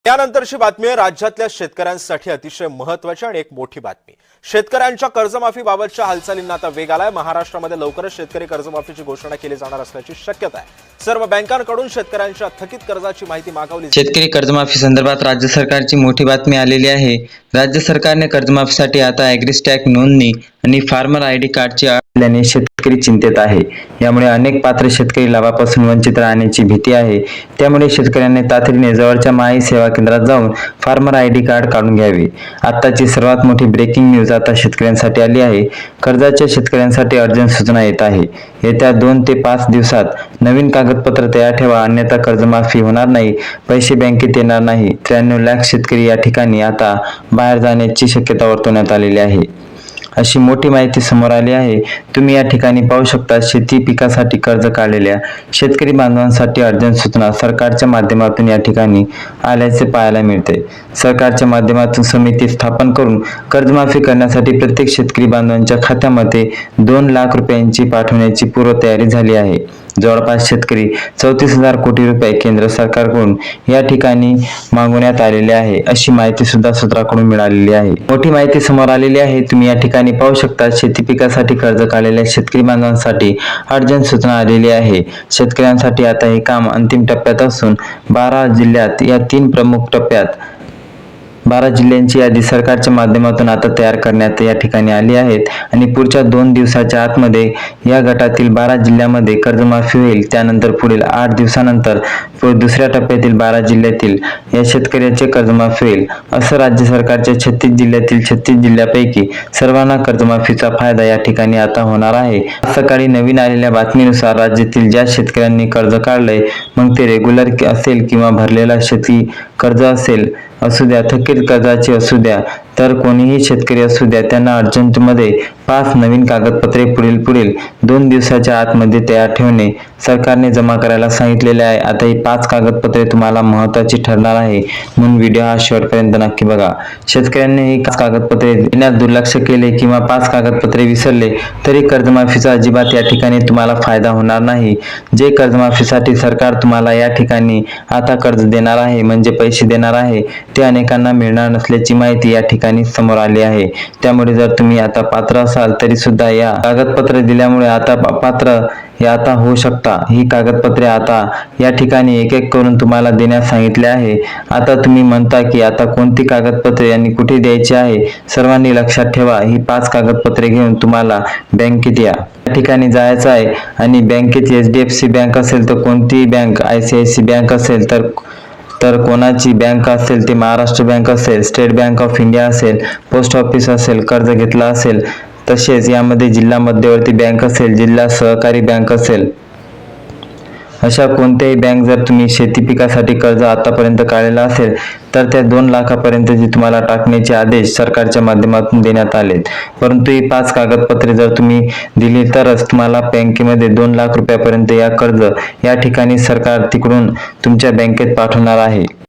यानंतरची बातमी आहे राज्यातल्या शेतकऱ्यांसाठी अतिशय महत्त्वाची आणि एक मोठी बातमी। शेतकऱ्यांच्या कर्जमाफीबाबतच्या हालचालींना आता वेग आलाय। महाराष्ट्रामध्ये लवकरच शेतकरी कर्जमाफीची घोषणा केली जाणार असल्याची शक्यता आहे। सर्व बँकांकडून शेतकऱ्यांच्या थकीत कर्जाची माहिती मागवली। शेतकरी कर्जमाफी संदर्भात राज्य सरकारची मोठी बातमी आलेली आहे। राज्य सरकारने कर्जमाफीसाठी आता ॲग्रीस्टॅक नोंदणी आणि फार्मर आयडी कार्डची अट असल्याने शेतकरी चिंतेत आहे। यामुळे अनेक पात्र शेतकरी लाभापासून वंचित राहण्याची भीती आहे। त्यामुळे शेतकऱ्यांनी तातडीने जवळच्या माई सेवा केंद्रात जाऊन फार्मर आयडी कार्ड काढून घ्यावे। आताची सर्वात मोठी ब्रेकिंग न्यूज आता शेतकऱ्यांसाठी आली आहे। कर्जाच्या शेतकऱ्यांसाठी अर्जंट सूचना येत आहे। येत्या 2 ते 5 दिवसात नवीन कागदपत्र तयार ठेवा, अन्यथा कर्जमाफी होणार नाही, पैसे बँकेत येणार नाही। 93 लाख शेतकरी या ठिकाणी आता बाहेर जाण्याची शक्यता वर्तवण्यात आलेली आहे। अशी मोठी माहिती समोर आली आहे। तुम्ही या ठिकाणी पाहू शकता, शेती पिकासाठी कर्ज काढलेल्या शेतकरी बांधवांसाठी अर्जंट सूचना सरकारच्या माध्यमातून या ठिकाणी आल्याचे पाहायला मिळते। सरकारच्या माध्यमातून समिती स्थापन करून कर्जमाफी करण्यासाठी प्रत्येक शेतकरी बांधवांच्या खात्यामध्ये 2 लाख रुपयांची पाठवण्याची पूर्वतयारी झाली आहे। जवळपास शेतकरी 34,000 कोटी रुपये केंद्र सरकारकडून या ठिकाणी मागवण्यात आलेले आहे, अशी माहिती सुद्धा सूत्राकडून मिळालेली आहे। मोठी माहिती समोर आलेली आहे। तुम्ही या ठिकाणी पाहू शकता, शेती पिकासाठी कर्ज काढलेल्या शेतकरी बांधवांसाठी अर्जंट सूचना आलेली आहे। शेतकऱ्यांसाठी आता हे काम अंतिम टप्प्यात असून 12 जिल्ह्यात या 3 प्रमुख टप्प्यात 12 जिल्ह्यांची यादी सरकारच्या माध्यमातून आता तयार करण्यात या ठिकाणी आली आहेत आणि पुढच्या 2 दिवसाच्या आतमध्ये या गटातील 12 जिल्ह्यामध्ये कर्जमाफी होईल। त्यानंतर पुढील 8 दिवसानंतर दुसऱ्या टप्प्यातील 12 जिल्ह्यातील या शेतकऱ्याचे कर्जमाफी होईल। असं राज्य सरकारच्या 36 जिल्ह्यातील 36 जिल्ह्यापैकी सर्वांना कर्जमाफीचा फायदा या ठिकाणी आता होणार आहे। सकाळी नवीन आलेल्या बातमीनुसार राज्यातील ज्या शेतकऱ्यांनी कर्ज काढलंय, मग ते रेग्युलर असेल किंवा भरलेला शेती कर्ज असू द्या, थकीत कर्जाचे असू द्या, तर कोणीही शेतकरी असू द्या, त्यांना अर्जंटमध्ये 5 नवीन कागदपत्रे पुढील 2 दिवसाच्या आतमध्ये तयार ठेवणे सरकारने जमा करायला सांगितलेले आहे। आता ही 5 कागदपत्रे तुम्हाला महत्त्वाची ठरणार आहे, म्हणून व्हिडिओ हा शेवटपर्यंत नक्की बघा। शेतकऱ्यांनी ही कागदपत्रे देण्यात दुर्लक्ष केले किंवा 5 कागदपत्रे विसरले तरी कर्जमाफीचा अजिबात या ठिकाणी तुम्हाला फायदा होणार नाही। जे कर्जमाफीसाठी सरकार तुम्हाला या ठिकाणी आता कर्ज देणार आहे, म्हणजे पैसे देणार आहे, ते अनेकांना मिळणार नसल्याची माहिती या ठिकाणी समोर आली आहे। त्यामुळे जर तुम्ही आता पात्र असाल तरी सुद्धा या कागदपत्र दिल्यामुळे आता पात्र आता होऊ शकता। ही कागदपत्रे आता या ठिकाणी एक एक करून तुम्हाला देण्यास सांगितले आहे। आता तुम्ही म्हणता की आता कोणती कागदपत्रे आणि कुठे द्यायची आहे, सर्वांनी लक्षात ठेवा। ही 5 कागदपत्रे घेऊन तुम्हाला बँकेत या ठिकाणी जायचं आहे आणि बँकेत HDFC बँक असेल तर कोणतीही बँक, ICICI बँक असेल तर कोणाची बँक असेल ते महाराष्ट्र बँक असेल, स्टेट बँक ऑफ इंडिया असेल, पोस्ट ऑफिस असेल, कर्ज घेतला असेल, तसेच यामध्ये जिल्हा मध्यवर्ती बँक असेल, जिल्हा सहकारी बँक असेल, अशा कोणत्याही बँक जर तुम्ही शेती पिकासाठी कर्ज आतापर्यंत काढलेला असेल तर त्या 2 लाखापर्यंतची तुम्हाला टाकण्याचे आदेश सरकारच्या माध्यमातून देण्यात आलेत। परंतु ही 5 कागदपत्रे जर तुम्ही दिली तरच तुम्हाला बँकेमध्ये 2 लाख रुपयापर्यंत या कर्ज या ठिकाणी सरकार तिकडून तुमच्या बँकेत पाठवणार आहे।